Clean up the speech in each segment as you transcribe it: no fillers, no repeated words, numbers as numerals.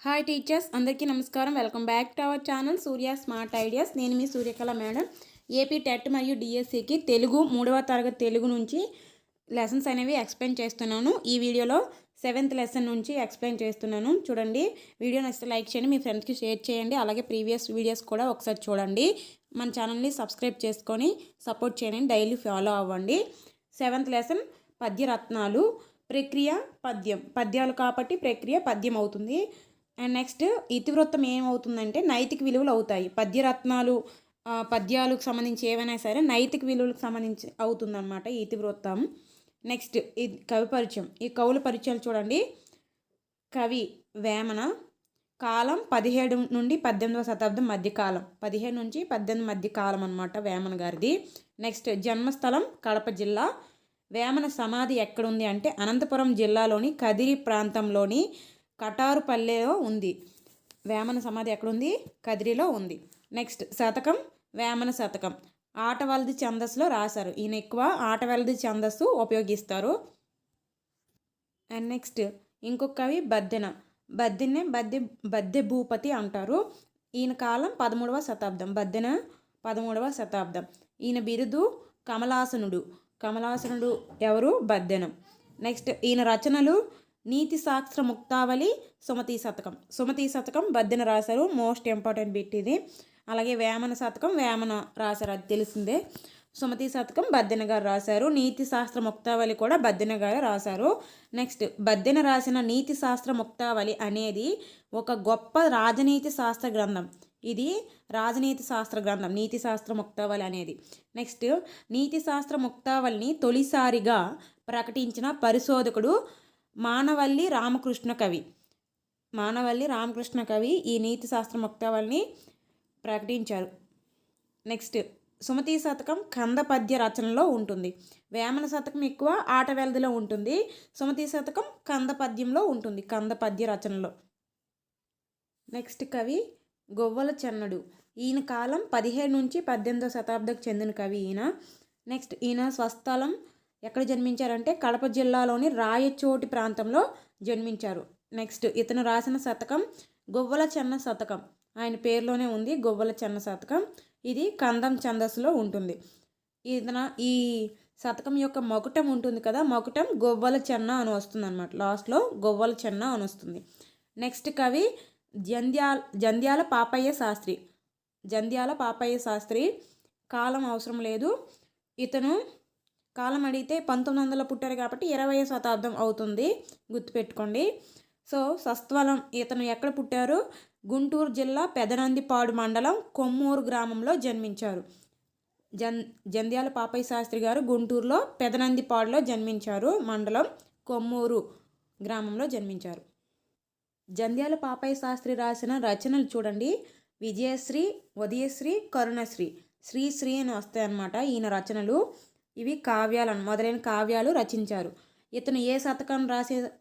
Hi teachers, అందరికీ నమస్కారం. Welcome back to our channel Surya smart ideas. నేను మీ Suryakala madam. AP TET మరియు డిఎస్సికి తెలుగు 3వ తరగతి తెలుగు నుంచి లెసన్స్ అనేవి ఎక్స్ప్లెయిన్ చేస్తున్నాను. ఈ వీడియోలో 7th లెసన్ నుంచి ఎక్స్ప్లెయిన్ చేస్తున్నాను. చూడండి, వీడియో నచ్చితే లైక్ చేయండి, మీ ఫ్రెండ్స్కి షేర్ చేయండి. అలాగే ప్రీవియస్ వీడియోస్ కూడా ఒకసారి చూడండి. మన ఛానల్ని సబ్స్క్రైబ్ చేసుకొని సపోర్ట్ చేయండి, డైలీ ఫాలో అవ్వండి. 7th lesson పద్యరత్నాలు. ప్రక్రియ పద్యం, పద్యాలు కాబట్టి ప్రక్రియ పద్యం అవుతుంది. అండ్ నెక్స్ట్ ఇతివృత్తం ఏమవుతుందంటే నైతిక విలువలు అవుతాయి. పద్యరత్నాలు పద్యాలకు సంబంధించి ఏవైనా సరే నైతిక విలువలకు సంబంధించి అవుతుందన్నమాట ఈ ఇతివృత్తం. నెక్స్ట్ ఇది కవి పరిచయం. ఈ కవుల పరిచయాలు చూడండి. కవి వేమన. కాలం 17 నుండి 18వ శతాబ్దం మధ్యకాలం, 15 నుంచి 18 మధ్యకాలం అనమాట వేమన గారిది. నెక్స్ట్ జన్మస్థలం కడప జిల్లా. వేమన సమాధి ఎక్కడుంది అంటే అనంతపురం జిల్లాలోని కదిరి ప్రాంతంలోని కటారుపల్లెలో ఉంది. వేమన సమాధి ఎక్కడుంది? కదిరిలో ఉంది. నెక్స్ట్ శతకం వేమన శతకం. ఆటవలది ఛందస్సులో రాశారు. ఈయన ఎక్కువ ఆటవలది ఛందస్సు ఉపయోగిస్తారు. అండ్ నెక్స్ట్ ఇంకొక కవి బద్దెన. బద్దె భూపతి అంటారు. ఈయన కాలం 13వ శతాబ్దం. బద్దెన 13వ శతాబ్దం. ఈయన బిరుదు కమలాసనుడు. కమలాసనుడు ఎవరు? బద్దెనం. నెక్స్ట్ ఈయన రచనలు నీతి శాస్త్ర ముక్తావళి, సుమతి శతకం. సుమతి శతకం బద్దెన రాశారు, మోస్ట్ ఇంపార్టెంట్ బిట్ ఇది. అలాగే వేమన శతకం వేమన రాశారు, అది తెలిసిందే. సుమతి శతకం బద్దెన గారు రాశారు. నీతి శాస్త్ర ముక్తావళి కూడా బద్దెన గారు రాశారు. నెక్స్ట్ బద్దెన రాసిన నీతి శాస్త్ర ముక్తావళి అనేది ఒక గొప్ప రాజనీతి శాస్త్ర గ్రంథం. ఇది రాజనీతి శాస్త్ర గ్రంథం, నీతి శాస్త్ర ముక్తావళి అనేది. నెక్స్ట్ నీతి శాస్త్ర ముక్తావళిని తొలిసారిగా ప్రకటించిన పరిశోధకుడు మానవల్లి రామకృష్ణ కవి. మానవల్లి రామకృష్ణ కవి ఈ నీతి శాస్త్ర ముక్తావళిని ప్రకటించారు. నెక్స్ట్ సుమతి శతకం కంద పద్య రచనలో ఉంటుంది. వేమన శతకం ఎక్కువ ఆటవెల్దిలో ఉంటుంది. సుమతి శతకం కంద పద్యంలో ఉంటుంది, కంద పద్య రచనలో. నెక్స్ట్ కవి గొవ్వల చెన్నడు. ఈయన కాలం 17 నుంచి 18వ శతాబ్దకు చెందిన కవి ఈయన. నెక్స్ట్ ఈయన స్వస్థలం ఎక్కడ జన్మించారంటే కడప జిల్లాలోని రాయచోటి ప్రాంతంలో జన్మించారు. నెక్స్ట్ ఇతను రాసిన శతకం గొవ్వల చెన్న శతకం. ఆయన పేరులోనే ఉంది గొవ్వల చెన్న శతకం. ఇది కందం ఛందస్సులో ఉంటుంది. ఈ శతకం యొక్క మకుటం ఉంటుంది కదా, మకుటం గొవ్వల చెన్న అని వస్తుంది అనమాట. లాస్ట్లో గొవ్వల చెన్న అని వస్తుంది. నెక్స్ట్ కవి జంధ్యాల పాపయ్య శాస్త్రి. జంధ్యాల పాపయ్య శాస్త్రి. కాలం అవసరం లేదు. ఇతను కాలం అడిగితే 1900 పుట్టారు కాబట్టి 20వ శతాబ్దం అవుతుంది, గుర్తుపెట్టుకోండి. సో సస్త్వలం ఇతను ఎక్కడ పుట్టారు? గుంటూరు జిల్లా పెదనందిపాడు మండలం కొమ్మూరు గ్రామంలో జన్మించారు. జంధ్యాల పాపయ్య శాస్త్రి గారు గుంటూరులో పెదనందిపాడులో జన్మించారు. మండలం కొమ్మూరు గ్రామంలో జన్మించారు. జంధ్యాల పాపయ్య శాస్త్రి రాసిన రచనలు చూడండి. విజయశ్రీ, ఉదయశ్రీ, కరుణశ్రీ, శ్రీశ్రీ అని వస్తాయి అన్నమాట ఈయన రచనలు. ఇవి కావ్యాలను మొదలైన కావ్యాలు రచించారు. ఇతను ఏ శతకం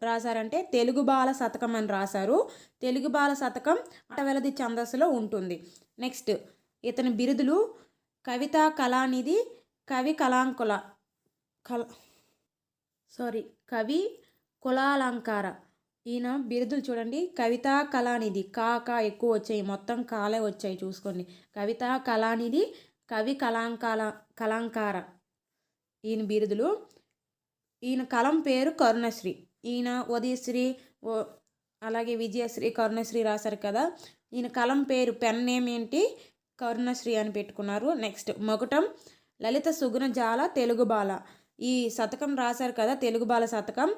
రాశారంటే తెలుగు బాల శతకం అని రాశారు. తెలుగు బాల శతకం ఆటవెలది ఛందస్సులో ఉంటుంది. నెక్స్ట్ ఇతని బిరుదులు కవితా కళానిధి, కవి కవి కులాలంకార. ఈయన బిరుదులు చూడండి. కవితా కళానిధి, కా ఎక్కువ వచ్చాయి, మొత్తం కాలే వచ్చాయి చూసుకోండి. కవితా కళానిధి, కవి కళాంకార ఈయన బిరుదులు. ఈయన కలం పేరు కరుణశ్రీ. ఈయన ఉదయశ్రీ అలాగే విజయశ్రీ, కరుణశ్రీ రాశారు కదా. ఈయన కలం పేరు పెన్ నేమ్ ఏంటి? కరుణశ్రీ అని పెట్టుకున్నారు. నెక్స్ట్ మకుటం లలిత సుగుణజాల తెలుగు బాల. ఈ శతకం రాశారు కదా తెలుగు బాల శతకం.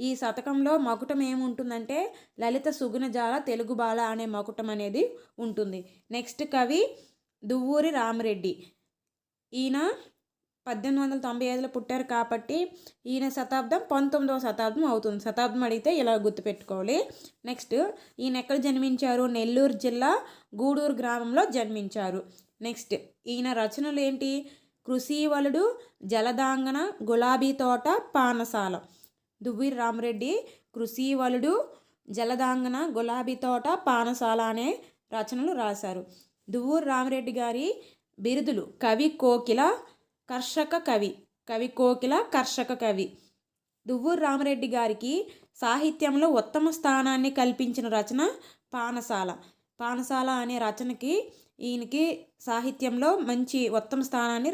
ఈ శతకంలో మకుటం ఏముంటుందంటే లలిత సుగుణజాల తెలుగు బాల అనే మకుటం అనేది ఉంటుంది. నెక్స్ట్ కవి దువ్వూరి రామరెడ్డి. ఈయన 1895లో పుట్టారు కాబట్టి ఈయన శతాబ్దం 19వ శతాబ్దం అవుతుంది. శతాబ్దం అడిగితే ఇలా గుర్తుపెట్టుకోవాలి. నెక్స్ట్ ఈయన ఎక్కడ జన్మించారు? నెల్లూరు జిల్లా గూడూరు గ్రామంలో జన్మించారు. నెక్స్ట్ ఈయన రచనలు ఏంటి? కృషివలుడు, జలదాంగన, గులాబీ తోట, పానసాల. దువ్వూరి రామరెడ్డి కృషివలుడు, జలదాంగన, గులాబీ తోట, పానసాల అనే రచనలు రాశారు. దువ్వూరి రామరెడ్డి గారి బిరుదులు కవి కోకిల, కర్షక కవి. కవి కోకిల, కర్షక కవి. దువ్వూరి రామరెడ్డి గారికి సాహిత్యంలో ఉత్తమ స్థానాన్ని కల్పించిన రచన పానసాల. పానసాల అనే రచనకి ఈయనకి సాహిత్యంలో మంచి ఉత్తమ స్థానాన్ని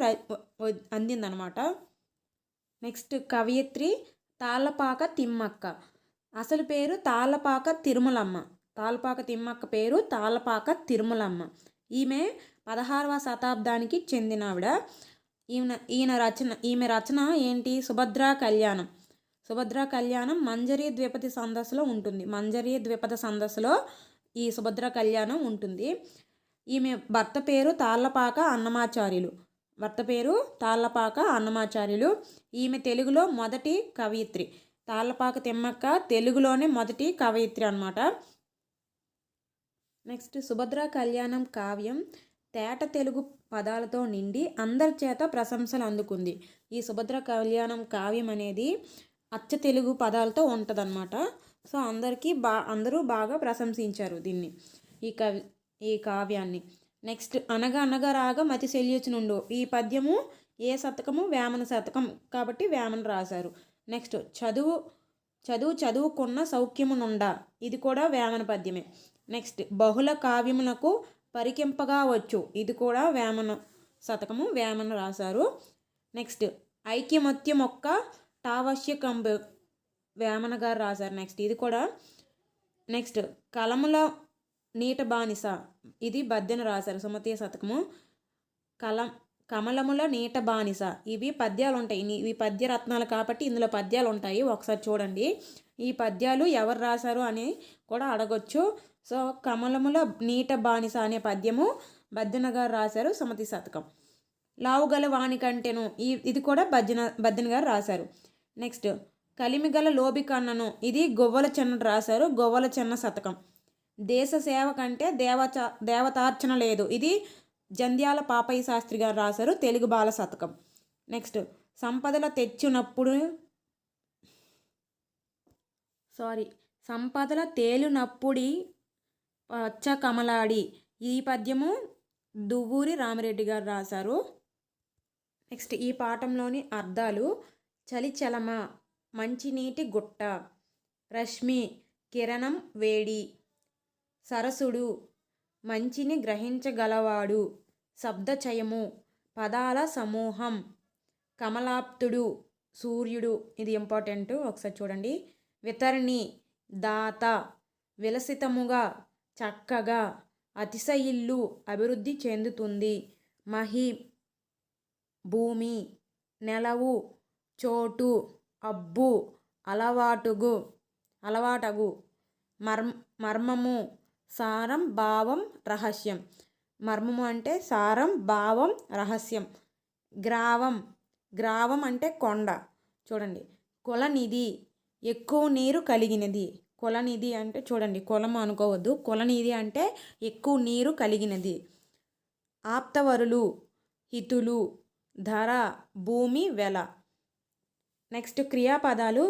అందిందనమాట. నెక్స్ట్ కవయిత్రి తాళ్ళపాక తిమ్మక్క. అసలు పేరు తాళ్ళపాక తిరుమలమ్మ. తాళ్ళపాక తిమ్మక్క పేరు తాళ్ళపాక తిరుమలమ్మ. ఈమె 16వ శతాబ్దానికి చెందినావిడ. ఈమె రచన ఏంటి? సుభద్రా కళ్యాణం. సుభద్రా కళ్యాణం మంజరీ ద్విపద ఛందస్సులో ఉంటుంది. మంజరీ ద్విపద ఛందస్సులో ఈ సుభద్రా కళ్యాణం ఉంటుంది. ఈమె భర్త పేరు తాళ్ళపాక అన్నమాచార్యులు. భర్త పేరు తాళ్ళపాక అన్నమాచార్యులు. ఈమె తెలుగులో మొదటి కవయిత్రి. తాళ్ళపాక తిమ్మక్క తెలుగులోనే మొదటి కవయిత్రి అన్నమాట. నెక్స్ట్ సుభద్రా కళ్యాణం కావ్యం తేట తెలుగు పదాలతో నిండి అందరి చేత ప్రశంసలు అందుకుంది. ఈ సుభద్రా కళ్యాణం కావ్యం అనేది అచ్చ తెలుగు పదాలతో ఉంటుందన్నమాట. సో అందరూ బాగా ప్రశంసించారు దీన్ని, ఈ కావ్యాన్ని. నెక్స్ట్ అనగా అనగా రాగ మతి శల్యుచునుండు. ఈ పద్యము ఏ శతకము? వేమన శతకం కాబట్టి వేమన రాశారు. నెక్స్ట్ చదువుకున్న సౌఖ్యమునుండా. ఇది కూడా వేమన పద్యమే. నెక్స్ట్ బహుళ కావ్యమునకు పరికింపగా వచ్చు. ఇది కూడా వేమన శతకము, వేమన రాశారు. నెక్స్ట్ ఐక్యమత్యం ఒక్క టావశ్యకంబు వేమన గారు రాశారు. నెక్స్ట్ ఇది కూడా. నెక్స్ట్ కలముల నీట బానిస. ఇది బద్దెన రాశారు, సుమతీయ శతకము. కమలముల నీట బానిస. ఇవి పద్యాలు ఉంటాయి. ఇవి పద్య రత్నాలు కాబట్టి ఇందులో పద్యాలు ఉంటాయి, ఒకసారి చూడండి. ఈ పద్యాలు ఎవరు రాశారు అని కూడా అడగొచ్చు. సో కమలముల నీట బానిస అనే పద్యము బద్దెన గారు రాశారు, సుమతి శతకం. లావుగల వాణి కంటెను. ఇది కూడా బద్దెన గారు రాశారు. నెక్స్ట్ కలిమిగల లోబి కన్నను. ఇది గొవ్వల చెన్న రాశారు, గొవ్వల చెన్న శతకం. దేశ సేవ కంటే దేవతార్చన లేదు. ఇది జంధ్యాల పాపయ్య శాస్త్రి గారు రాశారు, తెలుగు బాల శతకం. నెక్స్ట్ సంపదల తేలునప్పుడి పచ్చ కమలాడి. ఈ పద్యము దువ్వూరి రామిరెడ్డి గారు రాశారు. నెక్స్ట్ ఈ పాఠంలోని అర్థాలు: చలిచలమ మంచినీటి గుట్ట, రశ్మి కిరణం వేడి, సరసుడు మంచిని గ్రహించగలవాడు, శబ్దచయము పదాల సమూహం, కమలాప్తుడు సూర్యుడు. ఇది ఇంపార్టెంట్, ఒకసారి చూడండి. వితరణి దాత, విలసితముగా చక్కగా, అతిశయిల్లు అభివృద్ధి చెందుతుంది, మహి భూమి, నెలవు చోటు, అబ్బు అలవాటగు, మర్మము సారం భావం రహస్యం. మర్మము అంటే సారం, భావం, రహస్యం. గ్రావం అంటే కొండ. చూడండి. కులనిధి ఎక్కువ నీరు కలిగినది. కులనిధి అంటే చూడండి, కులము అనుకోవద్దు, కులనిధి అంటే ఎక్కువ నీరు కలిగినది. ఆప్తవరులు హితులు, ధర భూమి వెల. నెక్స్ట్ క్రియాపదాలు.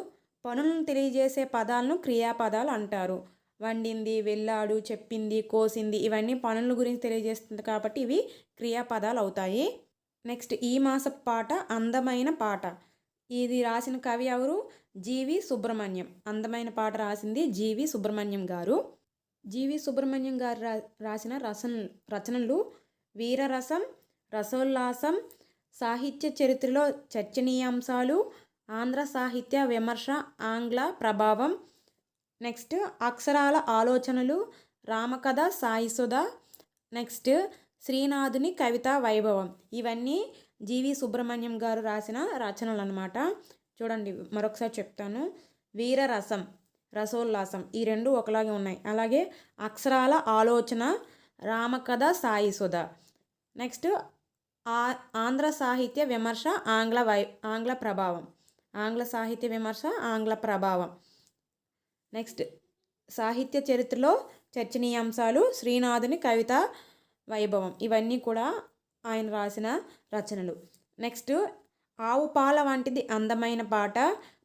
పనులను తెలియజేసే పదాలను క్రియాపదాలు అంటారు. వండింది, వెళ్ళాడు, చెప్పింది, కోసింది, ఇవన్నీ పనుల గురించి తెలియజేస్తుంది కాబట్టి ఇవి క్రియాపదాలు అవుతాయి. నెక్స్ట్ ఈ మాస పాట అందమైన పాట. ఇది రాసిన కవి ఎవరు? జీవి సుబ్రహ్మణ్యం. అందమైన పాట రాసింది జీవి సుబ్రహ్మణ్యం గారు. జీవి సుబ్రహ్మణ్యం గారు రాసిన రచనలు: వీరరసం, రసోల్లాసం, సాహిత్య చరిత్రలో చర్చనీయాంశాలు, ఆంధ్ర సాహిత్య విమర్శ, ఆంగ్ల ప్రభావం. నెక్స్ట్ అక్షరాల ఆలోచనలు, రామకథ, సాయిసుధ. నెక్స్ట్ శ్రీనాథుని కవితా వైభవం. ఇవన్నీ జీవి సుబ్రహ్మణ్యం గారు రాసిన రచనలు అన్నమాట. చూడండి, మరొకసారి చెప్తాను. వీరరసం, రసోల్లాసం, ఈ రెండు ఒకలాగే ఉన్నాయి. అలాగే అక్షరాల ఆలోచన, రామకథ, సాయిసుధ. నెక్స్ట్ ఆంధ్ర సాహిత్య విమర్శ, ఆంగ్ల ప్రభావం. ఆంగ్ల సాహిత్య విమర్శ, ఆంగ్ల ప్రభావం. నెక్స్ట్ సాహిత్య చరిత్రలో చర్చనీయాంశాలు, శ్రీనాథుని కవితా వైభవం. ఇవన్నీ కూడా ఆయన రాసిన రచనలు. నెక్స్ట్ ఆవు పాల వంటిది అందమైన పాట,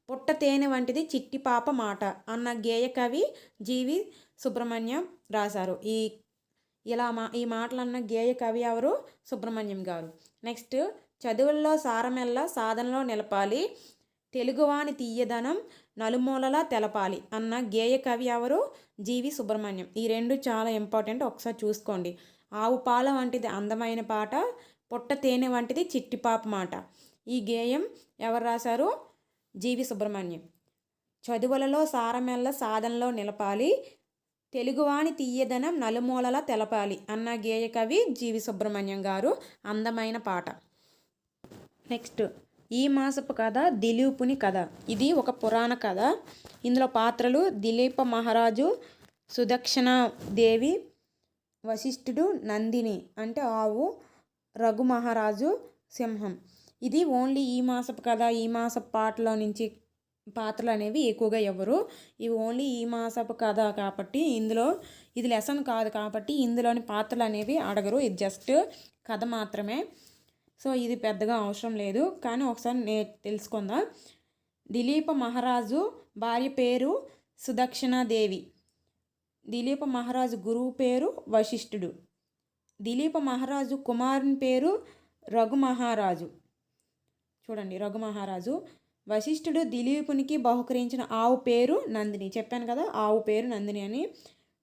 పుట్ట తేనె వంటిది చిట్టి పాప మాట అన్న గేయ కవి జీవి సుబ్రహ్మణ్యం రాశారు. ఈ మాటలన్న గేయ కవి ఎవరు? సుబ్రహ్మణ్యం గారు. నెక్స్ట్ చదువుల్లో సారమెల్ల సాధనలో నిలపాలి, తెలుగువాని తీయదనం నలుమూలలా తెలపాలి అన్న గేయ కవి ఎవరు? జీవి సుబ్రహ్మణ్యం. ఈ రెండు చాలా ఇంపార్టెంట్, ఒకసారి చూసుకోండి. ఆవు పాల వంటిది అందమైన పాట, పుట్ట తేనె వంటిది చిట్టిపాప మాట. ఈ గేయం ఎవరు రాశారు? జీవి సుబ్రహ్మణ్యం. చదువులలో సారమెల్ల సాధనలో నిలపాలి, తెలుగువాని తీయదనం నలుమూలలా తెలపాలి అన్న గేయ కవి జీవి సుబ్రహ్మణ్యం గారు. అందమైన పాట. నెక్స్ట్, ఈ మాసపు కథ దిలీపుని కథ. ఇది ఒక పురాణ కథ. ఇందులో పాత్రలు దిలీప మహారాజు, సుదక్షిణాదేవి, వశిష్ఠుడు, నందిని అంటే ఆవు, రఘు మహారాజు సింహం. ఇది ఓన్లీ ఈ మాసపు కథ, ఈ మాసపు పాటలో నుంచి పాత్రలు అనేవి ఎక్కువగా ఎవరు, ఇవి ఓన్లీ ఈ మాసపు కథ కాబట్టి ఇందులో ఇది లెసన్ కాదు కాబట్టి ఇందులోని పాత్రలు అనేవి అడగరు. ఇది జస్ట్ కథ మాత్రమే. సో ఇది పెద్దగా అవసరం లేదు, కానీ ఒకసారి తెలుసుకుందాం. దిలీప మహారాజు భార్య పేరు సుదక్షిణాదేవి. దిలీప మహారాజు గురువు పేరు వశిష్ఠుడు. దిలీప మహారాజు కుమారుని పేరు రఘు మహారాజు. చూడండి, రఘు మహారాజు. వశిష్ఠుడు దిలీపునికి బహుకరించిన ఆవు పేరు నందిని. చెప్పాను కదా, ఆవు పేరు నందిని అని.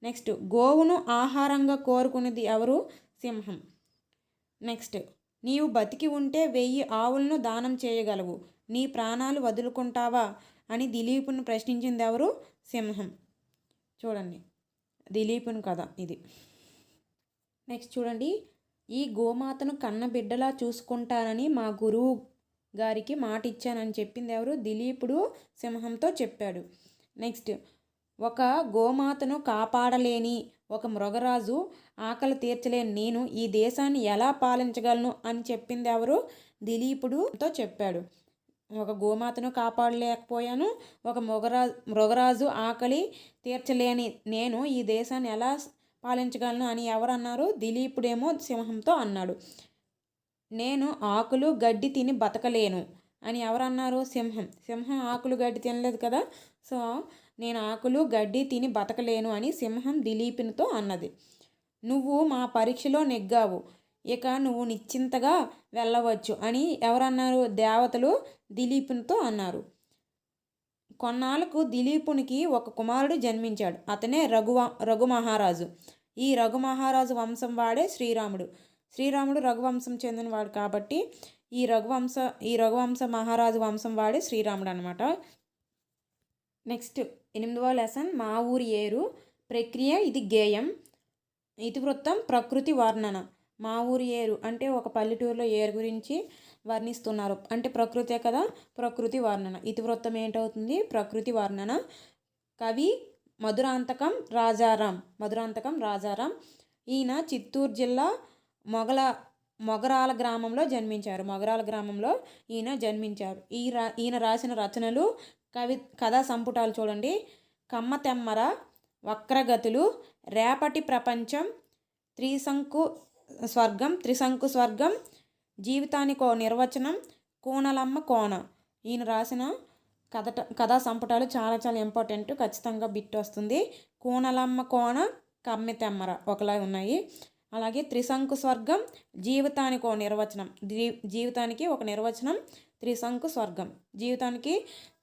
నెక్స్ట్, గోవును ఆహారంగా కోరుకునేది ఎవరు? సింహం. నెక్స్ట్, నీవు బతికి ఉంటే 1000 ఆవులను దానం చేయగలవు, నీ ప్రాణాలు వదులుకుంటావా అని దిలీపుని ప్రశ్నించింది ఎవరు? సింహం. చూడండి, దిలీపుని కథ ఇది. నెక్స్ట్ చూడండి, ఈ గోమాతను కన్న బిడ్డలా చూసుకుంటానని మా గురువు గారికి మాట ఇచ్చానని చెప్పింది ఎవరు? దిలీపుడు సింహంతో చెప్పాడు. నెక్స్ట్, ఒక గోమాతను కాపాడలేని ఒక మృగరాజు, ఆకలి తీర్చలేని నేను ఈ దేశాన్ని ఎలా పాలించగలను అని చెప్పింది ఎవరు? దిలీపుడుతో చెప్పాడు. ఒక గోమాతను కాపాడలేకపోయాను, ఒక మృగరాజు ఆకలి తీర్చలేని నేను ఈ దేశాన్ని ఎలా పాలించగలను అని ఎవరు అన్నారు? దిలీపుడేమో సింహంతో అన్నాడు. నేను ఆకులు గడ్డి తిని బతకలేను అని ఎవరన్నారు? సింహం. సింహం ఆకులు గడ్డి తినలేదు కదా, సో నేను ఆకులు గడ్డి తిని బతకలేను అని సింహం దిలీపునితో అన్నది. నువ్వు మా పరీక్షలో నెగ్గావు, ఇక నువ్వు నిశ్చింతగా వెళ్ళవచ్చు అని ఎవరన్నారు? దేవతలు దిలీపునితో అన్నారు. కొన్నాళ్ళకు దిలీపునికి ఒక కుమారుడు జన్మించాడు. అతనే రఘు మహారాజు. ఈ రఘు మహారాజు వంశం వాడే శ్రీరాముడు. శ్రీరాముడు రఘువంశం చెందినవాడు కాబట్టి ఈ రఘువంశ మహారాజు వంశం వాడే శ్రీరాముడు అనమాట. నెక్స్ట్ 8వ లెసన్ మా ఊరి ఏరు ప్రక్రియ. ఇది గేయం. ఇతివృత్తం ప్రకృతి వర్ణన. మా ఊరి ఏరు అంటే ఒక పల్లెటూరులో ఏరు గురించి వర్ణిస్తున్నారు, అంటే ప్రకృతే కదా, ప్రకృతి వర్ణన. ఇతివృత్తం ఏంటవుతుంది? ప్రకృతి వర్ణన. కవి మధురాంతకం రాజారాం. ఈయన చిత్తూరు జిల్లా మొగరాల గ్రామంలో జన్మించారు. ఈయన జన్మించారు. ఈయన రాసిన రచనలు కథా సంపుటాలు చూడండి: కమ్మతెమ్మర, వక్రగతులు, రేపటి ప్రపంచం, త్రిశంకు స్వర్గం, జీవితానికో నిర్వచనం, కోనలమ్మ కోన. ఈయన రాసిన కథా సంపుటాలు చాలా చాలా ఇంపార్టెంట్, ఖచ్చితంగా బిట్ వస్తుంది. కోనలమ్మ కోన, కమ్మెతెమ్మర ఒకలా ఉన్నాయి. అలాగే త్రిశంకు స్వర్గం, జీవితానికి ఒక నిర్వచనం, త్రిశంకు స్వర్గం. జీవితానికి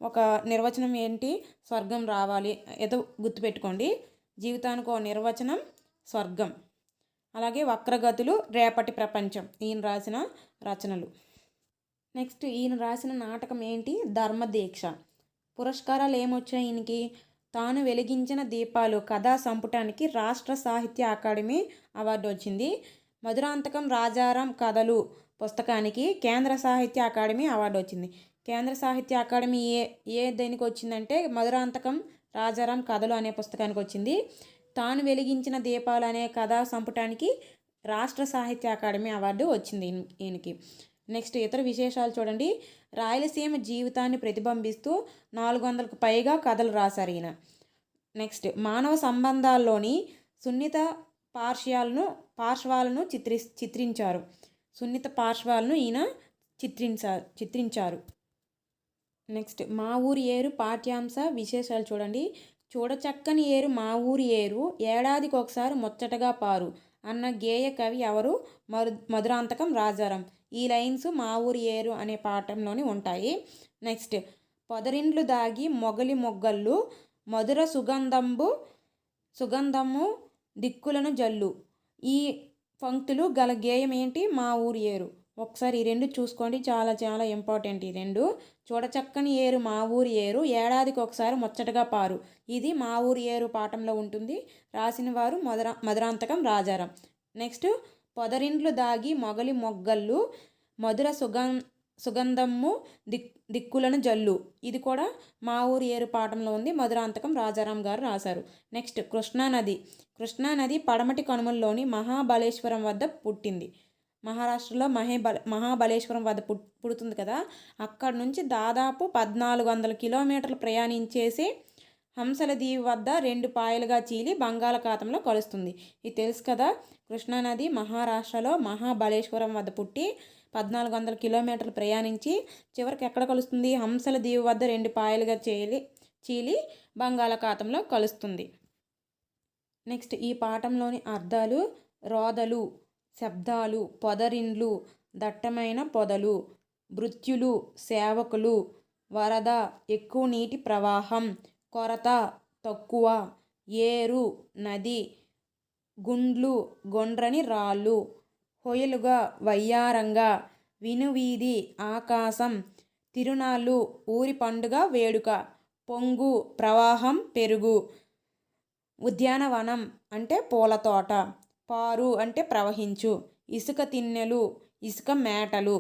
ఒక నిర్వచనం ఏంటి? స్వర్గం రావాలి, ఏదో గుర్తుపెట్టుకోండి. జీవితానికి ఒక నిర్వచనం స్వర్గం. అలాగే వక్రగతులు, రేపటి ప్రపంచం ఈయన రాసిన రచనలు. నెక్స్ట్, ఈయన రాసిన నాటకం ఏంటి? ధర్మదీక్ష. పురస్కారాలు ఏమొచ్చాయి ఈయనకి? తాను వెలిగించిన దీపాలు కథా సంపుటానికి రాష్ట్ర సాహిత్య అకాడమీ అవార్డు వచ్చింది. మధురాంతకం రాజారాం కథలు పుస్తకానికి కేంద్ర సాహిత్య అకాడమీ అవార్డు వచ్చింది. కేంద్ర సాహిత్య అకాడమీ దేనికి వచ్చిందంటే మధురాంతకం రాజారాం కథలు అనే పుస్తకానికి వచ్చింది. తాను వెలిగించిన దీపాలు అనే కథా సంపుటానికి రాష్ట్ర సాహిత్య అకాడమీ అవార్డు వచ్చింది ఈయనకి. నెక్స్ట్, ఇతర విశేషాలు చూడండి. రాయలసీమ జీవితాన్ని ప్రతిబింబిస్తూ 400కు పైగా కథలు రాశారు ఈయన. నెక్స్ట్, మానవ సంబంధాల్లోని సున్నిత పార్శ్వాలను చిత్రించారు. సున్నిత పార్శ్వాలను ఈయన చిత్రించారు. నెక్స్ట్, మా ఊరి ఏరు పాఠ్యాంశ విశేషాలు చూడండి. చూడచక్కని ఏరు మా ఊరి ఏరు, ఏడాదికి ఒకసారి ముచ్చటగా పారు అన్న గేయ కవి ఎవరు? మధురాంతకం రాజారాం. ఈ లైన్స్ మా ఊరి ఏరు అనే పాఠంలోని ఉంటాయి. నెక్స్ట్, పొదరిండ్లు దాగి మొగలి మొగ్గళ్ళు మధుర సుగంధము దిక్కులను జల్లు. ఈ పంక్తులు గల గేయం ఏంటి? మా ఊరి ఏరు. ఒకసారి ఈ రెండు చూసుకోండి, చాలా చాలా ఇంపార్టెంట్ ఈ రెండు. చూడచక్కని ఏరు మా ఊరి ఏరు, ఏడాదికి ఒకసారి ముచ్చటగా పారు. ఇది మా ఊరి ఏరు పాఠంలో ఉంటుంది. రాసిన వారు మధురాంతకం రాజారాం. నెక్స్ట్, పొదరిండ్లు దాగి మొగలి మొగ్గళ్ళు మధుర సుగంధము దిక్కులను జల్లు. ఇది కూడా మా ఊరి ఏరు పాఠంలో ఉంది. మధురాంతకం రాజారాం గారు రాశారు. నెక్స్ట్, కృష్ణానది పడమటి కనుమల్లోని మహాబలేశ్వరం వద్ద పుట్టింది. మహారాష్ట్రలో మహాబలేశ్వరం వద్ద పుడుతుంది కదా. అక్కడ నుంచి దాదాపు 1400 కిలోమీటర్లు ప్రయాణించేసి హంసల దీవి వద్ద 2 పాయలుగా చీలి బంగాళాఖాతంలో కలుస్తుంది. ఇది తెలుసు కదా. కృష్ణానది మహారాష్ట్రలో మహాబలేశ్వరం వద్ద పుట్టి 1400 కిలోమీటర్లు ప్రయాణించి చివరికి ఎక్కడ కలుస్తుంది? హంసల దీవి వద్ద 2 పాయలుగా చీలి బంగాళాఖాతంలో కలుస్తుంది. నెక్స్ట్, ఈ పాఠంలోని అర్థాలు: రోదలు, శబ్దాలు, పొదరిండ్లు, దట్టమైన పొదలు, భృత్యులు, సేవకులు, వరద, ఎక్కువ నీటి ప్రవాహం, కొరత, తక్కువ, ఏరు, నది, గుండ్లు, గుండ్రని రాళ్ళు, హొయలుగా, వయ్యారంగా, వినువీధి, ఆకాశం, తిరునాళ్ళు, ఊరి పండుగ వేడుక, పొంగు, ప్రవాహం, పెరుగు, ఉద్యానవనం అంటే పూలతోట, పారు అంటే ప్రవహించు, ఇసుక తిన్నెలు, ఇసుక మేటలు.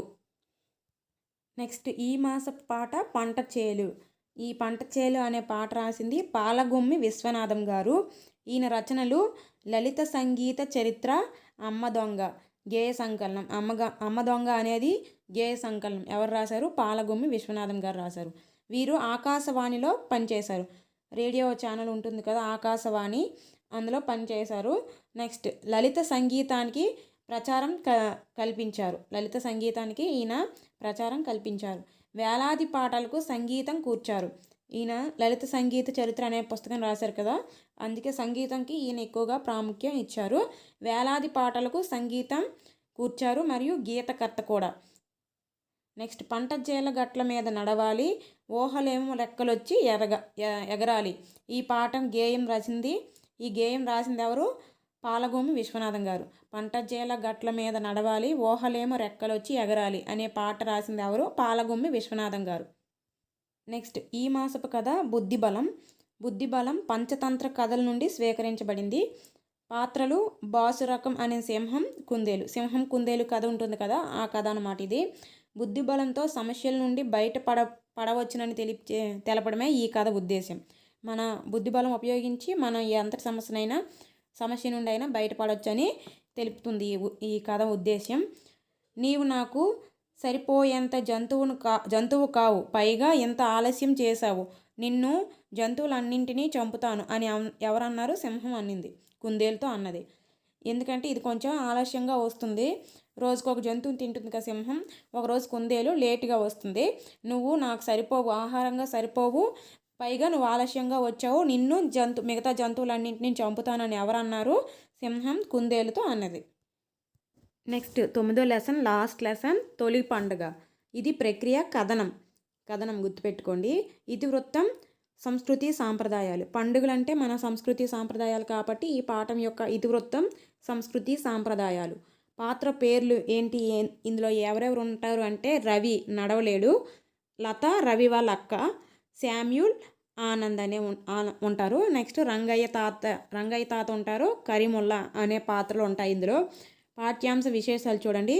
నెక్స్ట్, ఈ మాసపు పాట పంట చేలు. ఈ పంట చేలు అనే పాట రాసింది పాలగుమ్మి విశ్వనాథం గారు. ఈయన రచనలు: లలిత సంగీత చరిత్ర, అమ్మ దొంగ, గేయ సంకలనం. అమ్మ దొంగ అనేది గేయ సంకలనం. ఎవరు రాశారు? పాలగుమ్మి విశ్వనాథం గారు రాశారు. వీరు ఆకాశవాణిలో పనిచేశారు. రేడియో ఛానల్ ఉంటుంది కదా, ఆకాశవాణి, అందులో పనిచేశారు. నెక్స్ట్, లలిత సంగీతానికి ప్రచారం కల్పించారు. లలిత సంగీతానికి ఈయన ప్రచారం కల్పించారు. వేలాది పాటలకు సంగీతం కూర్చారు. ఈయన లలిత సంగీత చరిత్ర అనే పుస్తకం రాశారు కదా, అందుకే సంగీతంకి ఈయన ఎక్కువగా ప్రాముఖ్యం ఇచ్చారు. వేలాది పాటలకు సంగీతం కూర్చారు మరియు గీతకర్త కూడా. నెక్స్ట్, పంట చేల గట్ల మీద నడవాలి, ఊహలేమో రెక్కలొచ్చి ఎగరాలి. ఈ గేయం రాసింది ఎవరు? పాలగుమ్మి విశ్వనాథం గారు. పంట చేల గట్ల మీద నడవాలి, ఊహలేమో రెక్కలొచ్చి ఎగరాలి అనే పాట రాసింది ఎవరు? పాలగుమ్మి విశ్వనాథం గారు. నెక్స్ట్, ఈ మాసపు కథ బుద్ధిబలం పంచతంత్ర కథల నుండి స్వీకరించబడింది. పాత్రలు: బాసురకం అనే సింహం కుందేలు కథ ఉంటుంది కదా, ఆ కథ అన్నమాట ఇది. బుద్ధిబలంతో సమస్యల నుండి పడవచ్చునని తెలపడమే ఈ కథ ఉద్దేశం. మన బుద్ధిబలం ఉపయోగించి మనం ఎంతటి సమస్య నుండి అయినా బయటపడవచ్చని తెలుపుతుంది ఈ కథ ఉద్దేశ్యం. నీవు నాకు సరిపోయేంత జంతువు కావు, పైగా ఎంత ఆలస్యం చేశావు, నిన్ను జంతువులన్నింటినీ చంపుతాను అని ఎవరన్నారు? సింహం అన్నింది, కుందేలుతో అన్నది. ఎందుకంటే ఇది కొంచెం ఆలస్యంగా వస్తుంది. రోజుకు ఒక జంతువుని తింటుంది కదా సింహం, ఒకరోజు కుందేలు లేటుగా వస్తుంది. నువ్వు నాకు సరిపోవు, ఆహారంగా సరిపోవు, పైగా నువ్వు ఆలస్యంగా వచ్చావు, నిన్ను మిగతా జంతువులన్నింటినీ చంపుతానని ఎవరన్నారు? సింహం కుందేలుతో అన్నది. నెక్స్ట్, 9వ లెసన్, లాస్ట్ లెసన్, తొలి పండుగ. ఇది ప్రక్రియ, కథనం గుర్తుపెట్టుకోండి. ఇతివృత్తం, సంస్కృతి సాంప్రదాయాలు. పండుగలు అంటే మన సంస్కృతి సాంప్రదాయాలు కాబట్టి ఈ పాఠం యొక్క ఇతివృత్తం సంస్కృతి సాంప్రదాయాలు. పాత్ర పేర్లు ఏంటి? ఇందులో ఎవరెవరు ఉంటారు అంటే రవి నడవలేడు, లత రవి వాళ్ళ అక్క, శామ్యూల్ ఆనంద్ అనే ఉంటారు. నెక్స్ట్, రంగయ్య తాత ఉంటారు, కరీముల్లా అనే పాత్రలు ఉంటాయి ఇందులో. పాఠ్యాంశ విశేషాలు చూడండి.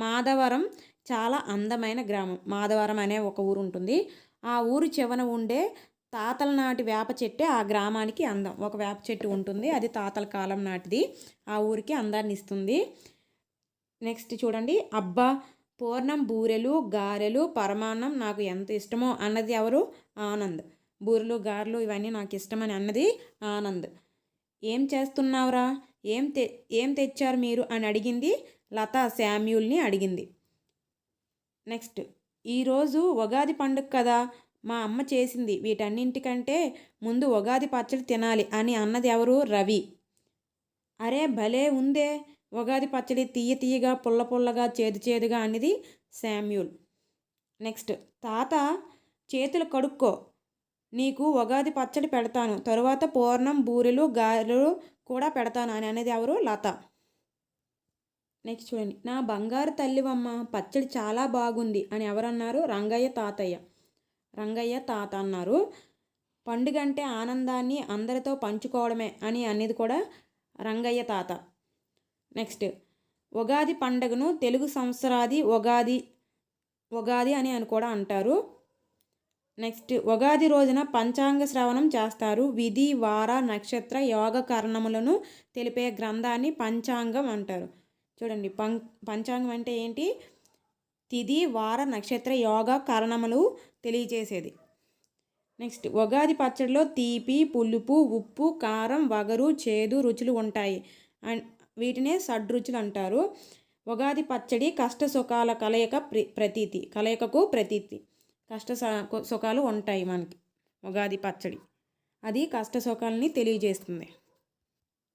మాధవరం చాలా అందమైన గ్రామం. మాధవరం అనే ఒక ఊరు ఉంటుంది. ఆ ఊరు చివన ఉండే తాతల నాటి వేప చెట్టే ఆ గ్రామానికి అందం. ఒక వేప చెట్టు ఉంటుంది, అది తాతల కాలం నాటిది, ఆ ఊరికి అందాన్ని ఇస్తుంది. నెక్స్ట్ చూడండి, అబ్బా పూర్ణం బూరెలు గారెలు పరమాన్నం నాకు ఎంత ఇష్టమో అన్నది ఎవరు? ఆనంద్. బూరెలు గారెలు ఇవన్నీ నాకు ఇష్టమని అన్నది ఆనంద్. ఏం చేస్తున్నావురా, ఏం తెచ్చారు మీరు అని అడిగింది లత శామ్యూల్ని అడిగింది. నెక్స్ట్, ఈరోజు ఉగాది పండుగ కదా, మా అమ్మ చేసింది, వీటన్నింటికంటే ముందు ఉగాది పచ్చడి తినాలి అని అన్నది ఎవరు? రవి. అరే భలే ఉందే ఉగాది పచ్చడి, తీయగా పుల్లగా చేదుగా అనేది శామ్యూల్. నెక్స్ట్, తాత చేతులు కడుక్కో, నీకు ఉగాది పచ్చడి పెడతాను, తరువాత పూర్ణం బూరెలు గారెలు కూడా పెడతాను అని అనేది ఎవరు? లత. నెక్స్ట్ చూడండి, నా బంగారు తల్లివమ్మ పచ్చడి చాలా బాగుంది అని ఎవరన్నారు? రంగయ్య తాత అన్నారు. పండుగ అంటే ఆనందాన్ని అందరితో పంచుకోవడమే అని అనేది కూడా రంగయ్య తాత. నెక్స్ట్, ఉగాది పండుగను తెలుగు సంవత్సరాది ఉగాది అని కూడా అంటారు. నెక్స్ట్, ఉగాది రోజున పంచాంగ శ్రవణం చేస్తారు. విధి వార నక్షత్ర యోగ కరణములను తెలిపే గ్రంథాన్ని పంచాంగం అంటారు. చూడండి, పంచాంగం అంటే ఏంటి? తిథి వార నక్షత్ర యోగ కరణములు తెలియజేసేది. నెక్స్ట్, ఉగాది పచ్చడిలో తీపి పులుపు ఉప్పు కారం వగరు చేదు రుచులు ఉంటాయి. వీటినే షడ్రుచులు అంటారు. ఉగాది పచ్చడి కష్ట సుఖాల కలయికకు ప్రతీతి. కష్ట సుఖాలు ఉంటాయి మనకి ఉగాది పచ్చడి, అది కష్ట సుఖాలని తెలియజేస్తుంది.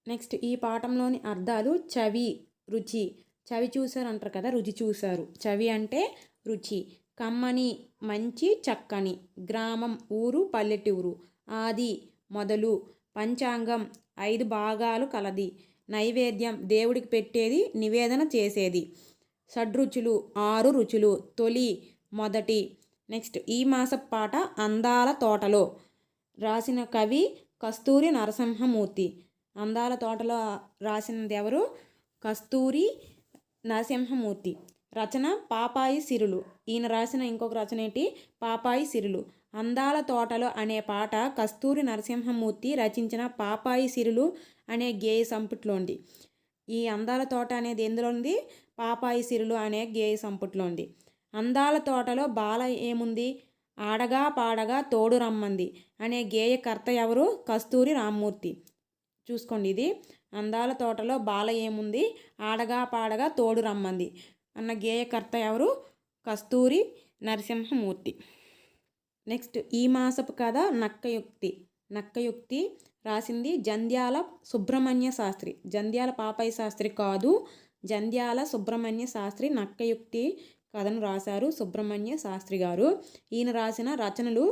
నెక్స్ట్, ఈ పాఠంలోని అర్థాలు చవి రుచి. చవి చూసారు అంటారు కదా, రుచి చూశారు. చవి అంటే రుచి. కమ్మని మంచి చక్కని. గ్రామం ఊరు పల్లెటూరు. ఆది మొదలు. పంచాంగం 5 భాగాలు కలది. నైవేద్యం దేవుడికి పెట్టేది, నివేదన చేసేది. షడ్రుచులు 6 రుచులు. తొలి మొదటి. నెక్స్ట్, ఈ మాసపు పాట అందాల తోటలో. రాసిన కవి కస్తూరి నరసింహమూర్తి. అందాల తోటలో రాసినది ఎవరు? కస్తూరి నరసింహమూర్తి. రచన పాపాయి సిరులు. ఈయన రాసిన ఇంకొక రచన ఏంటి? పాపాయి సిరులు. అందాల తోటలో అనే పాట కస్తూరి నరసింహమూర్తి రచించిన పాపాయి సిరులు అనే గేయ సంపుటిలోంది. ఈ అందాల తోట అనేది ఎందులో ఉంది? పాపాయి సిరులు అనే గేయ సంపుటిలో ఉంది. అందాల తోటలో బాల ఏముంది? ఆడగా పాడగా తోడు రమ్మంది అనే గేయకర్త ఎవరు? కస్తూరి రామ్మూర్తి. చూసుకోండి, ఇది అందాల తోటలో బాల ఏముంది? ఆడగా పాడగా తోడు రమ్మంది అన్న గేయకర్త ఎవరు? కస్తూరి నరసింహమూర్తి. నెక్స్ట్, ఈ మాసపు కథ నక్కయుక్తి రాసింది జంధ్యాల సుబ్రహ్మణ్య శాస్త్రి. జంధ్యాల పాపయ్య శాస్త్రి కాదు, జంధ్యాల సుబ్రహ్మణ్య శాస్త్రి నక్కయుక్తి కథను రాశారు సుబ్రహ్మణ్య శాస్త్రి గారు. ఈయన రాసిన రచనలు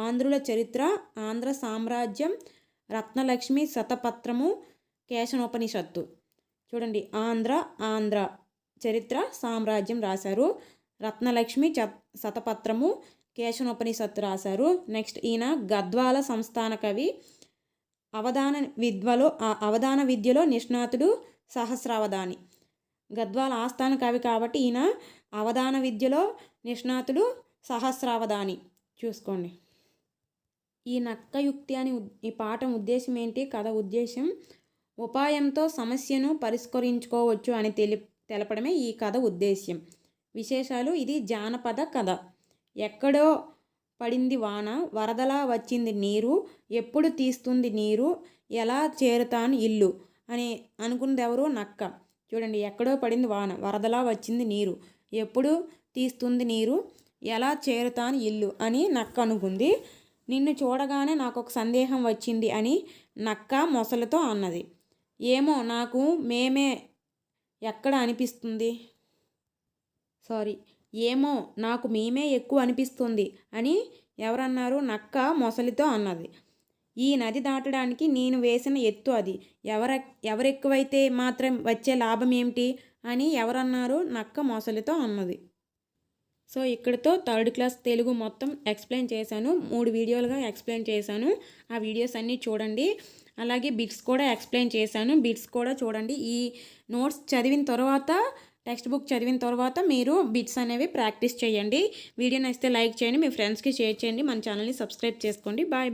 ఆంధ్రుల చరిత్ర, ఆంధ్ర సామ్రాజ్యం, రత్నలక్ష్మి శతపత్రము, కేశనోపనిషత్తు. చూడండి, ఆంధ్ర చరిత్ర సామ్రాజ్యం రాశారు. రత్నలక్ష్మి శతపత్రము, కేశనోపనిషత్తు రాశారు. నెక్స్ట్, ఈయన గద్వాల సంస్థాన కవి. అవధాన విద్యలో నిష్ణాతుడు, సహస్రావధాని. గద్వాల ఆస్థాన కవి కాబట్టి ఈయన అవధాన విద్యలో నిష్ణాతుడు, సహస్రావధాని. చూసుకోండి, ఈ నక్కయుక్తి అని ఈ పాఠం ఉద్దేశం ఏంటి? కథ ఉద్దేశం ఉపాయంతో సమస్యను పరిష్కరించుకోవచ్చు అని తెలపడమే ఈ కథ ఉద్దేశ్యం. విశేషాలు, ఇది జానపద కథ. ఎక్కడో పడింది వాన, వరదలా వచ్చింది నీరు, ఎప్పుడు తీస్తుంది నీరు, ఎలా చేరుతాను ఇల్లు అని అనుకున్నది ఎవరు? నక్క. చూడండి, ఎక్కడో పడింది వాన, వరదలా వచ్చింది నీరు, ఎప్పుడు తీస్తుంది నీరు, ఎలా చేరుతాను ఇల్లు అని నక్క అనుకుంది. నిన్ను చూడగానే నాకు ఒక సందేహం వచ్చింది అని నక్క మొసలితో అన్నది. ఏమో నాకు మేమే ఎక్కువ అనిపిస్తుంది అని ఎవరన్నారు? నక్క మొసలితో అన్నది. ఈ నది దాటడానికి నేను వేసిన ఎత్తు అది, ఎవరెక్కువైతే మాత్రం వచ్చే లాభం ఏమిటి అని ఎవరన్నారు? నక్క మొసలితో అన్నది. సో ఇక్కడితో 3rd క్లాస్ తెలుగు మొత్తం ఎక్స్ప్లెయిన్ చేశాను. 3 వీడియోలుగా ఎక్స్ప్లెయిన్ చేశాను. ఆ వీడియోస్ అన్నీ చూడండి. అలాగే బిట్స్ కూడా ఎక్స్ప్లెయిన్ చేశాను, బిట్స్ కూడా చూడండి. ఈ నోట్స్ చదివిన తర్వాత, టెక్స్ట్ బుక్ చదివిన తర్వాత మీరు బిట్స్ అనేవి ప్రాక్టీస్ చేయండి. వీడియో నచ్చితే లైక్ చేయండి, మీ ఫ్రెండ్స్కి షేర్ చేయండి, మన ఛానల్ని సబ్స్క్రైబ్ చేసుకోండి. బాయ్.